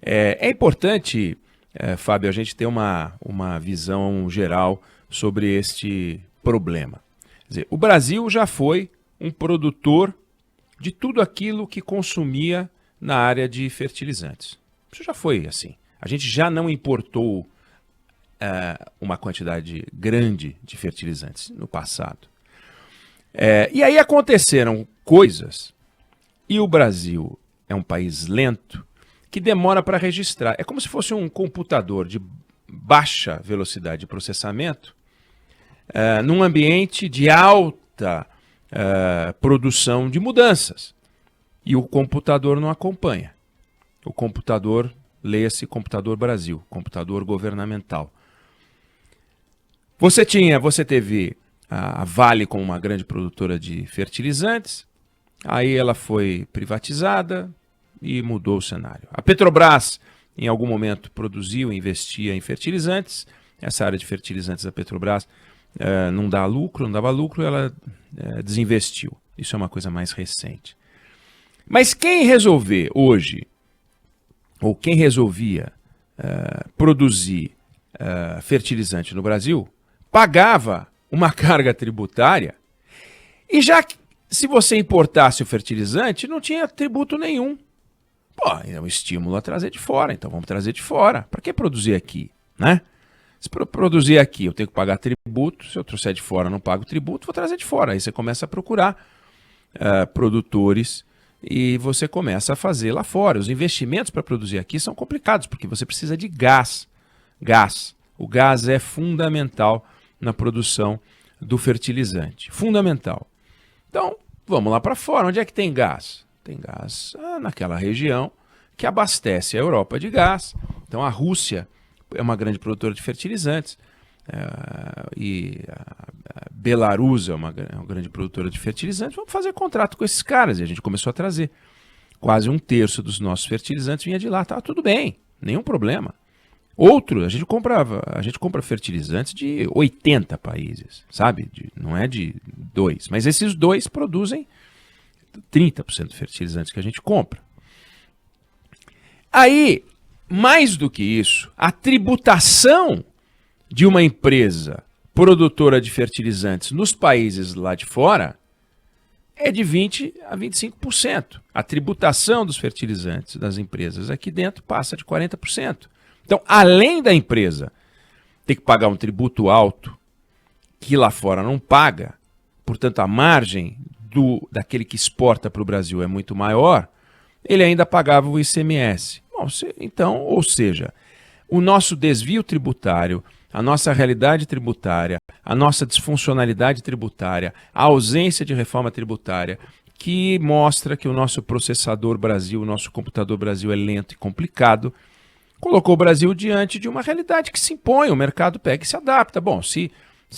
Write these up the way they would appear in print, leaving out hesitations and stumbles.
É importante, Fábio, a gente ter uma visão geral sobre este problema. Quer dizer, o Brasil já foi um produtor de tudo aquilo que consumia na área de fertilizantes. Isso já foi assim. A gente já não importou uma quantidade grande de fertilizantes no passado. E aí aconteceram coisas, e o Brasil é um país lento, que demora para registrar. É como se fosse um computador de baixa velocidade de processamento, num ambiente de alta produção de mudanças. E o computador não acompanha. O computador, leia-se Computador Brasil, computador governamental. Você teve a Vale como uma grande produtora de fertilizantes, aí ela foi privatizada e mudou o cenário. A Petrobras, em algum momento, produziu e investia em fertilizantes. Essa área de fertilizantes da Petrobras não dava lucro, ela desinvestiu. Isso é uma coisa mais recente. Mas quem resolver hoje, ou quem resolvia produzir fertilizante no Brasil, pagava uma carga tributária, e já que, se você importasse o fertilizante, não tinha tributo nenhum. Pô, é um estímulo a trazer de fora, então vamos trazer de fora. Para que produzir aqui, né? Se produzir aqui eu tenho que pagar tributo, se eu trouxer de fora não pago tributo, vou trazer de fora. Aí você começa a procurar produtores e você começa a fazer lá fora. Os investimentos para produzir aqui são complicados, porque você precisa de gás. O gás é fundamental na produção do fertilizante. Fundamental. Então, vamos lá para fora. Onde é que tem gás? Tem gás naquela região que abastece a Europa de gás. Então, a Rússia é uma grande produtora de fertilizantes. E a Belarus é uma grande produtora de fertilizantes. Vamos fazer contrato com esses caras. E a gente começou a trazer. Quase 1/3 dos nossos fertilizantes vinha de lá. Estava tudo bem, nenhum problema. A gente compra fertilizantes de 80 países, sabe? Não é de 2, mas esses 2 produzem 30% dos fertilizantes que a gente compra. Aí, mais do que isso, a tributação de uma empresa produtora de fertilizantes nos países lá de fora é de 20% a 25%. A tributação dos fertilizantes das empresas aqui dentro passa de 40%. Então, além da empresa ter que pagar um tributo alto, que lá fora não paga, portanto a margem daquele que exporta para o Brasil é muito maior, ele ainda pagava o ICMS. Bom, então, ou seja, o nosso desvio tributário, a nossa realidade tributária, a nossa disfuncionalidade tributária, a ausência de reforma tributária, que mostra que o nosso processador Brasil, o nosso computador Brasil é lento e complicado, colocou o Brasil diante de uma realidade que se impõe, o mercado pega e se adapta. Bom, se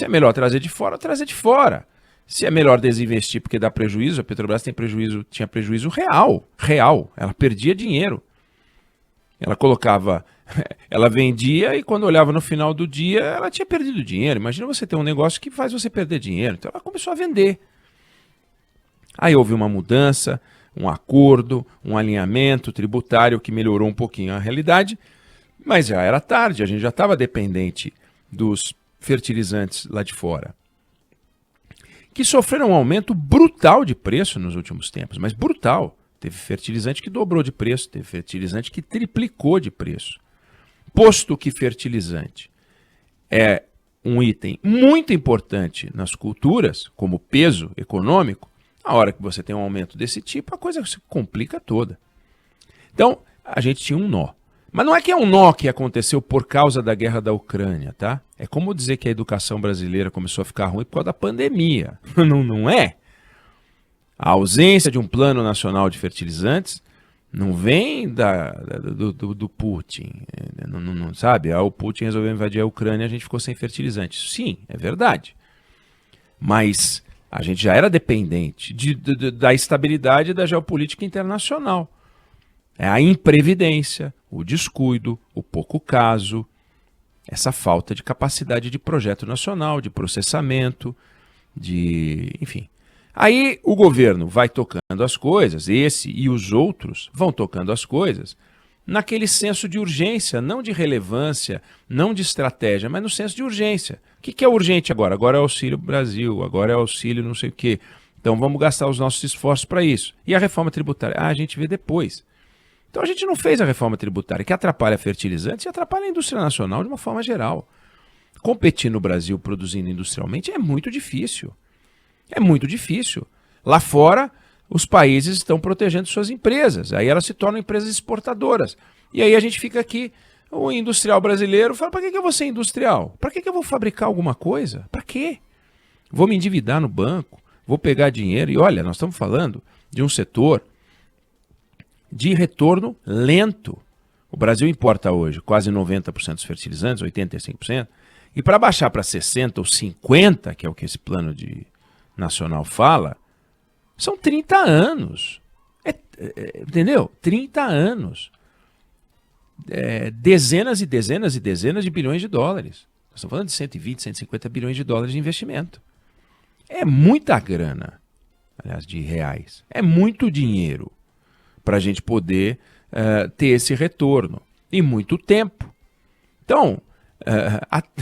é melhor trazer de fora, trazer de fora. Se é melhor desinvestir porque dá prejuízo, a Petrobras tinha prejuízo real, ela perdia dinheiro. Ela vendia e quando olhava no final do dia, ela tinha perdido dinheiro. Imagina você ter um negócio que faz você perder dinheiro. Então ela começou a vender. Aí houve uma mudança, um acordo, um alinhamento tributário que melhorou um pouquinho a realidade, mas já era tarde, a gente já estava dependente dos fertilizantes lá de fora, que sofreram um aumento brutal de preço nos últimos tempos, mas brutal. Teve fertilizante que dobrou de preço, teve fertilizante que triplicou de preço. Posto que fertilizante é um item muito importante nas culturas, como peso econômico, a hora que você tem um aumento desse tipo, a coisa se complica toda. Então, a gente tinha um nó. Mas não é que é um nó que aconteceu por causa da guerra da Ucrânia, tá? É como dizer que a educação brasileira começou a ficar ruim por causa da pandemia. Não é. A ausência de um plano nacional de fertilizantes não vem do Putin. Não sabe? O Putin resolveu invadir a Ucrânia e a gente ficou sem fertilizantes. Sim, é verdade. Mas a gente já era dependente da estabilidade da geopolítica internacional. É a imprevidência, o descuido, o pouco caso, essa falta de capacidade de projeto nacional, de processamento, enfim. Aí o governo vai tocando as coisas, esse e os outros vão tocando as coisas, naquele senso de urgência, não de relevância, não de estratégia, mas no senso de urgência. O que é urgente agora? Agora é Auxílio Brasil, agora é auxílio não sei o quê. Então vamos gastar os nossos esforços para isso. E a reforma tributária? A gente vê depois. Então a gente não fez a reforma tributária, que atrapalha fertilizantes e atrapalha a indústria nacional de uma forma geral. Competir no Brasil produzindo industrialmente é muito difícil. É muito difícil. Lá fora, os países estão protegendo suas empresas. Aí elas se tornam empresas exportadoras. E aí a gente fica aqui, o industrial brasileiro fala, para que eu vou ser industrial? Para que eu vou fabricar alguma coisa? Para quê? Vou me endividar no banco, vou pegar dinheiro. E olha, nós estamos falando de um setor de retorno lento. O Brasil importa hoje quase 90% dos fertilizantes, 85%. E para baixar para 60% ou 50%, que é o que esse plano nacional fala, são 30 anos. Entendeu? 30 anos. Dezenas e dezenas e dezenas de bilhões de dólares. Nós estamos falando de 120, 150 bilhões de dólares de investimento. É muita grana, aliás, de reais. É muito dinheiro para a gente poder ter esse retorno. E muito tempo. Então,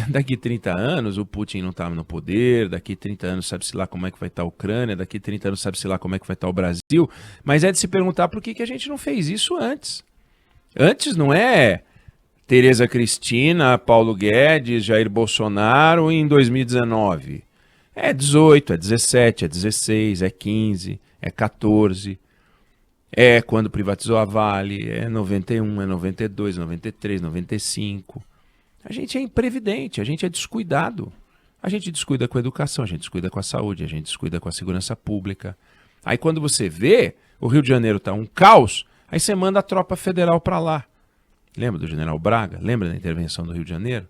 daqui 30 anos o Putin não está no poder, daqui 30 anos sabe-se lá como é que vai estar a Ucrânia, daqui 30 anos sabe-se lá como é que vai estar o Brasil, mas é de se perguntar por que a gente não fez isso antes. Antes não é Tereza Cristina, Paulo Guedes, Jair Bolsonaro em 2019. É 18, é 17, é 16, é 15, é 14. É quando privatizou a Vale, é 91, é 92, 93, 95. A gente é imprevidente, a gente é descuidado. A gente descuida com a educação, a gente descuida com a saúde, a gente descuida com a segurança pública. Aí quando você vê, o Rio de Janeiro está um caos, aí você manda a tropa federal para lá. Lembra do general Braga? Lembra da intervenção do Rio de Janeiro?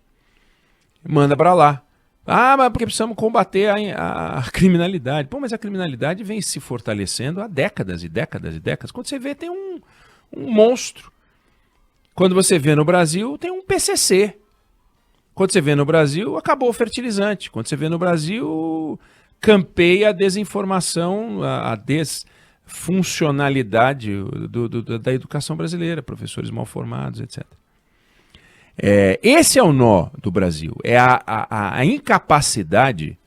Manda para lá. Ah, mas porque precisamos combater a criminalidade. Pô, mas a criminalidade vem se fortalecendo há décadas e décadas e décadas. Quando você vê, tem um monstro. Quando você vê no Brasil, tem um PCC. Quando você vê no Brasil, acabou o fertilizante. Quando você vê no Brasil, campeia a desinformação, a desfuncionalidade da educação brasileira, professores mal formados, etc. Esse é o nó do Brasil, é a incapacidade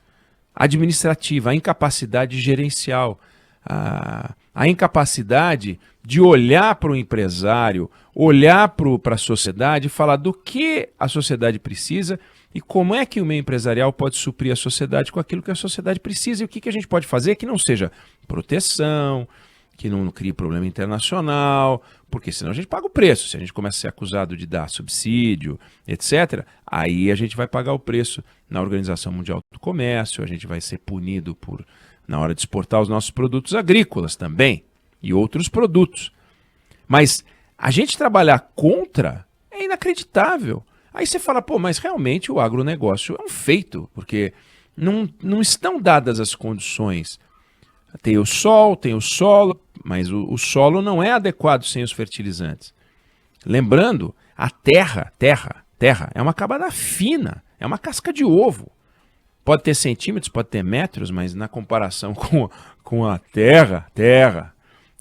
administrativa, a incapacidade gerencial, a incapacidade de olhar para o empresário, olhar para a sociedade e falar do que a sociedade precisa e como é que o meio empresarial pode suprir a sociedade com aquilo que a sociedade precisa e o que a gente pode fazer que não seja proteção, que não crie problema internacional, porque senão a gente paga o preço. Se a gente começa a ser acusado de dar subsídio, etc., aí a gente vai pagar o preço na Organização Mundial do Comércio, a gente vai ser punido na hora de exportar os nossos produtos agrícolas também e outros produtos. Mas a gente trabalhar contra é inacreditável. Aí você fala, pô, mas realmente o agronegócio é um feito, porque não estão dadas as condições. Tem o sol, tem o solo, mas o solo não é adequado sem os fertilizantes. Lembrando, a terra é uma camada fina, é uma casca de ovo. Pode ter centímetros, pode ter metros, mas na comparação com a terra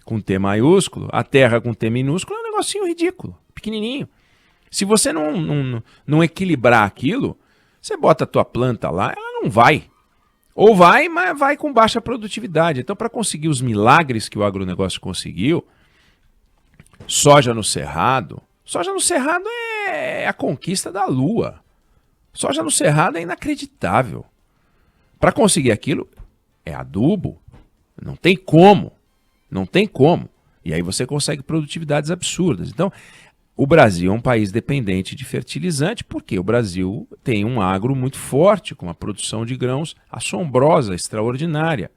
com T maiúsculo, a terra com T minúsculo é um negocinho ridículo, pequenininho. Se você não equilibrar aquilo, você bota a tua planta lá, ela não vai. Ou vai, mas vai com baixa produtividade. Então, para conseguir os milagres que o agronegócio conseguiu, soja no Cerrado é a conquista da Lua. Soja no Cerrado é inacreditável. Para conseguir aquilo, é adubo. Não tem como. Não tem como. E aí você consegue produtividades absurdas. Então, o Brasil é um país dependente de fertilizante porque o Brasil tem um agro muito forte, com uma produção de grãos assombrosa, extraordinária.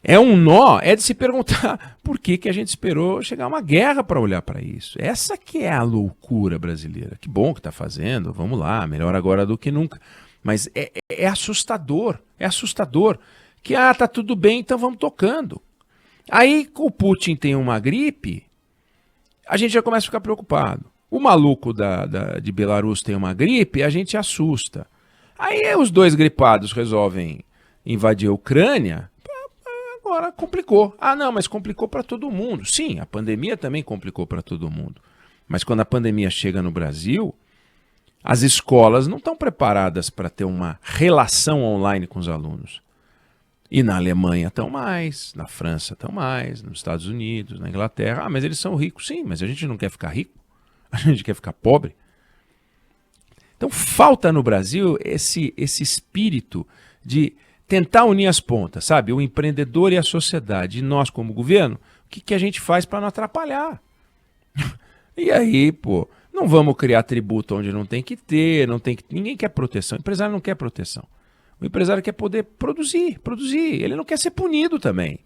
É um nó, é de se perguntar por que a gente esperou chegar uma guerra para olhar para isso. Essa que é a loucura brasileira. Que bom que está fazendo, vamos lá, melhor agora do que nunca. Mas é assustador, que tá tudo bem, então vamos tocando. Aí o Putin tem uma gripe, a gente já começa a ficar preocupado. O maluco de Belarus tem uma gripe, a gente assusta. Aí os dois gripados resolvem invadir a Ucrânia. agora complicou. Ah, não, mas complicou para todo mundo. Sim, a pandemia também complicou para todo mundo. Mas quando a pandemia chega no Brasil, as escolas não estão preparadas para ter uma relação online com os alunos. E na Alemanha estão mais, na França estão mais, nos Estados Unidos, na Inglaterra. Ah, mas eles são ricos. Sim, mas a gente não quer ficar rico. A gente quer ficar pobre. Então falta no Brasil esse espírito de tentar unir as pontas, sabe? O empreendedor e a sociedade. E nós, como governo, o que a gente faz para não atrapalhar? E aí, pô, não vamos criar tributo onde não tem que ter, ninguém quer proteção. O empresário não quer proteção. O empresário quer poder produzir. Ele não quer ser punido também.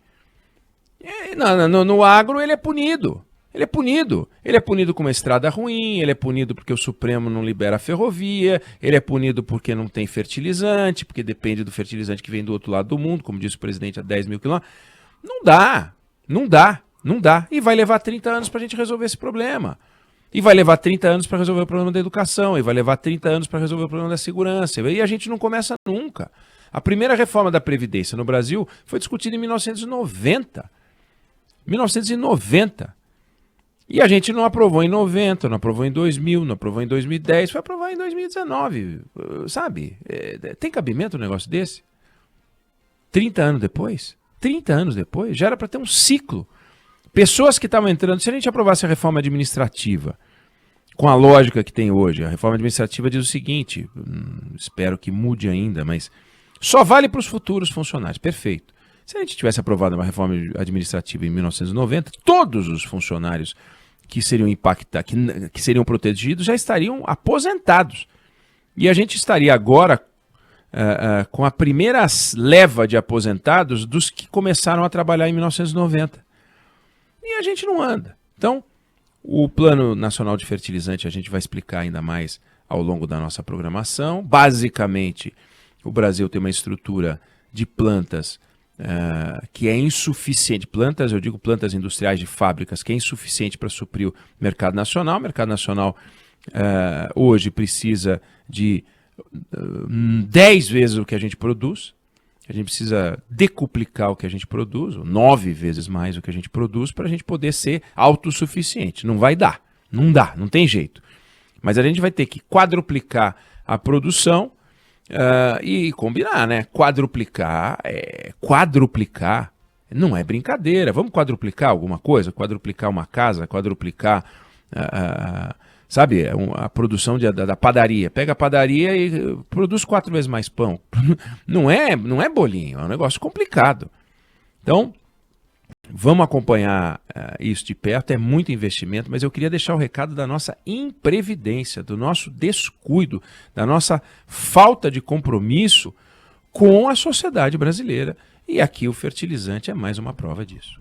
No agro ele é punido. Ele é punido com uma estrada ruim, ele é punido porque o Supremo não libera a ferrovia, ele é punido porque não tem fertilizante, porque depende do fertilizante que vem do outro lado do mundo, como disse o presidente, a 10 mil quilômetros. Não dá. E vai levar 30 anos para a gente resolver esse problema. E vai levar 30 anos para resolver o problema da educação, e vai levar 30 anos para resolver o problema da segurança. E a gente não começa nunca. A primeira reforma da Previdência no Brasil foi discutida em 1990. E a gente não aprovou em 90, não aprovou em 2000, não aprovou em 2010, foi aprovar em 2019, sabe? Tem cabimento um negócio desse? 30 anos depois, já era para ter um ciclo. Pessoas que estavam entrando, se a gente aprovasse a reforma administrativa, com a lógica que tem hoje, a reforma administrativa diz o seguinte, espero que mude ainda, mas só vale para os futuros funcionários, perfeito. Se a gente tivesse aprovado uma reforma administrativa em 1990, todos os funcionários que seriam impactados, que seriam protegidos, já estariam aposentados. E a gente estaria agora com a primeira leva de aposentados dos que começaram a trabalhar em 1990. E a gente não anda. Então, o Plano Nacional de Fertilizante a gente vai explicar ainda mais ao longo da nossa programação. Basicamente, o Brasil tem uma estrutura de plantas que é insuficiente, plantas, eu digo plantas industriais de fábricas, que é insuficiente para suprir o mercado nacional. O mercado nacional hoje precisa de 10 vezes o que a gente produz. A gente precisa decuplicar o que a gente produz, ou 9 vezes mais o que a gente produz, para a gente poder ser autossuficiente. Não vai dar, não tem jeito. Mas a gente vai ter que quadruplicar a produção e combinar, né? Quadruplicar não é brincadeira. Vamos quadruplicar alguma coisa? Quadruplicar uma casa, quadruplicar, sabe, a produção da padaria. Pega a padaria e produz 4 vezes mais pão. Não é bolinho, é um negócio complicado. Então, vamos acompanhar isso de perto, é muito investimento, mas eu queria deixar o recado da nossa imprevidência, do nosso descuido, da nossa falta de compromisso com a sociedade brasileira. E aqui o fertilizante é mais uma prova disso.